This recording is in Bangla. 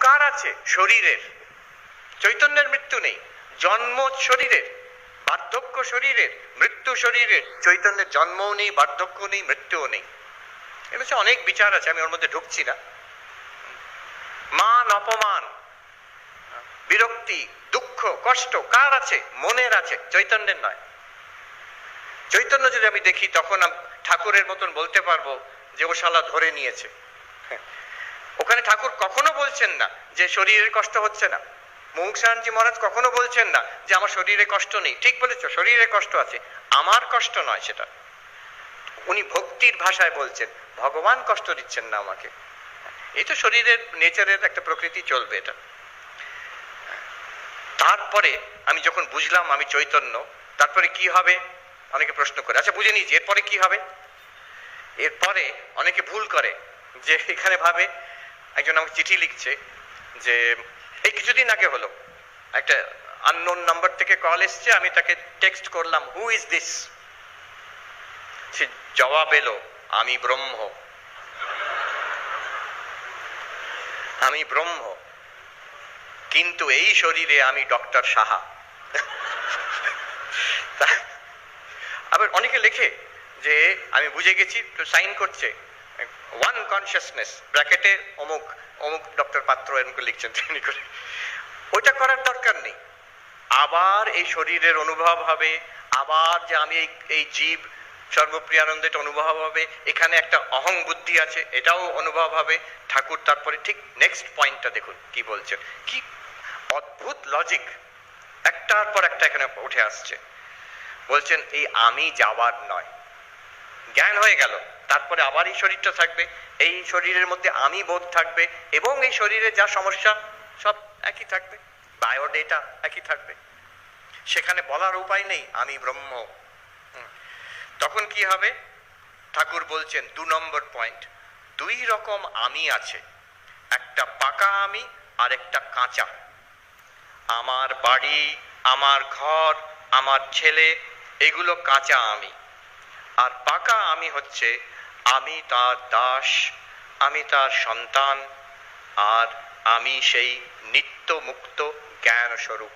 কার আছে? শরীরের। চৈতন্যের মৃত্যু নেই। জন্ম শরীরের, বার্ধক্য শরীরের, মৃত্যু শরীরের। চৈতন্যের জন্মও নেই, বার্ধক্য নেই, মৃত্যুও নেই। এর হচ্ছে অনেক বিচার আছে, আমি ওর মধ্যে ঢুকছি না। মান অপমান, বিরক্তি, দুঃখ, কষ্ট কার আছে? মনের আছে, চৈতন্যের নয়। চৈতন্য যদি আমি দেখি তখন ঠাকুরের মতন বলতে পারবো যে ও শালা ধরে নিয়েছে। ওখানে ঠাকুর কখনো বলছেন না যে শরীরের কষ্ট হচ্ছে না। মুমুক্ষানন্দজি মহারাজ কখনো বলছেন না যে আমার শরীরে কষ্ট নেই। ঠিক বলেছ, শরীরে কষ্ট আছে, আমার কষ্ট নয় সেটা। উনি ভক্তির ভাষায় বলছেন ভগবান কষ্ট দিচ্ছেন না আমাকে। এই তো শরীরের নেচারের একটা প্রকৃতি, চলবে এটা। তারপরে আমি যখন বুঝলাম আমি চৈতন্য, তারপরে কি হবে? অনেকে প্রশ্ন করে, আচ্ছা বুঝে নিয়েছি, এরপরে কি হবে? এরপরে অনেকে ভুল করে, যে এখানে ভাবে, একজন আমাকে চিঠি লিখছে যে এই কিছুদিন আগে হলো, একটা আননোন নাম্বার থেকে কল এসছে, আমি তাকে টেক্সট করলাম হু ইজ দিস, সে জবাব এলো আমি ব্রহ্ম। আমি ব্রহ্ম, কিন্তু এই শরীরে আমি ডক্টর সাহা। আবার অনেকে লেখে যে আমি বুঝে গেছি, তো সাইন করছে ওয়ান কনসিয়াসনেস ব্র্যাকেটে অমুক অমুক ডক্টর পাত্র এরকম লিখছেন তিনি করে। ওইটা করার দরকার নেই। আবার এই শরীরের অনুভব হবে, আবার যে আমি এই জীব সর্বপ্রিয়ানন্দের অনুভব হবে, এখানে একটা অহং বুদ্ধি আছে এটাও অনুভব হবে। ঠাকুর তারপরে ঠিক নেক্সট পয়েন্টটা দেখুন কি বলছেন, কি অদ্ভুত লজিক, একটার পর একটা এখানে উঠে আসছে। বলছেন এই আমি যাওয়ার নয়, জ্ঞান হয়ে গেল, তারপরে আবার এই শরীরটা থাকবে, এই শরীরের মধ্যে আমি বোধ থাকবে, এবং এই শরীরে যা সমস্যা সব একই থাকবে, বায়োডেটা একই থাকবে, সেখানে বলার উপায় নেই আমি ব্রহ্ম। তখন কি হবে? ঠাকুর বলছেন 2 নম্বর পয়েন্ট, 2 রকম আমি আছে, একটা পাকা আমি আর একটা কাঁচা। আমার বাড়ি, আমার ঘর, আমার ছেলে, এগুলো কাঁচা আমি। আর পাকা আমি হচ্ছে আমি তার দাস, আমি তার সন্তান, আর আমি সেই নিত্য মুক্ত জ্ঞান স্বরূপ।